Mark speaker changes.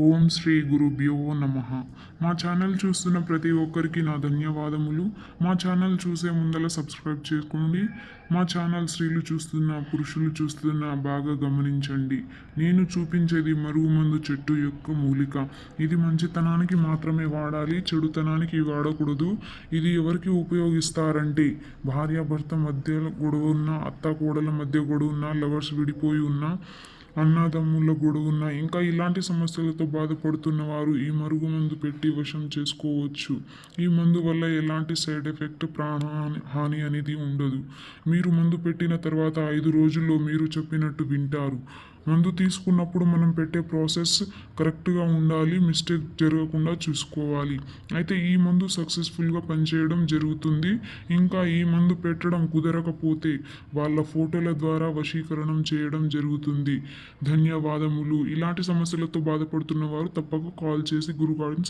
Speaker 1: ఓం శ్రీ గురుభ్యో నమః. మా ఛానల్ చూస్తున్న ప్రతి ఒక్కరికి నా ధన్యవాదములు. మా ఛానల్ చూసే ముందల సబ్స్క్రైబ్ చేసుకోండి. మా ఛానల్ స్త్రీలు చూస్తున్న పురుషులు చూస్తున్న బాగా గమనించండి. నేను చూపించేది మరుగుమందు చెట్టు యొక్క మూలిక. ఇది మంచితనానికి మాత్రమే వాడాలి, చెడుతనానికి వాడకూడదు. ఇది ఎవరికి ఉపయోగిస్తారంటే భార్యాభర్త మధ్య గొడవ ఉన్న, అత్త కోడల మధ్య గొడవ ఉన్న, లవర్స్ విడిపోయి ఉన్న, అన్నదమ్ముల గొడవున్న, ఇంకా ఇలాంటి సమస్యలతో బాధపడుతున్న వారు ఈ మరుగు మందు పెట్టి వశం చేసుకోవచ్చు. ఈ మందు వల్ల ఎలాంటి సైడ్ ఎఫెక్ట్, హాని అనేది ఉండదు. మీరు మందు పెట్టిన తర్వాత 5 రోజుల్లో మీరు చెప్పినట్టు వింటారు. మందు తీసుకున్నప్పుడు మనం పెట్టే ప్రాసెస్ కరెక్ట్గా ఉండాలి, మిస్టేక్ జరగకుండా చూసుకోవాలి. అయితే ఈ మందు సక్సెస్ఫుల్గా పనిచేయడం జరుగుతుంది. ఇంకా ఈ మందు పెట్టడం కుదరకపోతే వాళ్ళ ఫోటోల ద్వారా వశీకరణం చేయడం జరుగుతుంది. ధన్యవాదములు. ఇలాంటి సమస్యలతో బాధపడుతున్న వారు తప్పక కాల్ చేసి గురుగారిని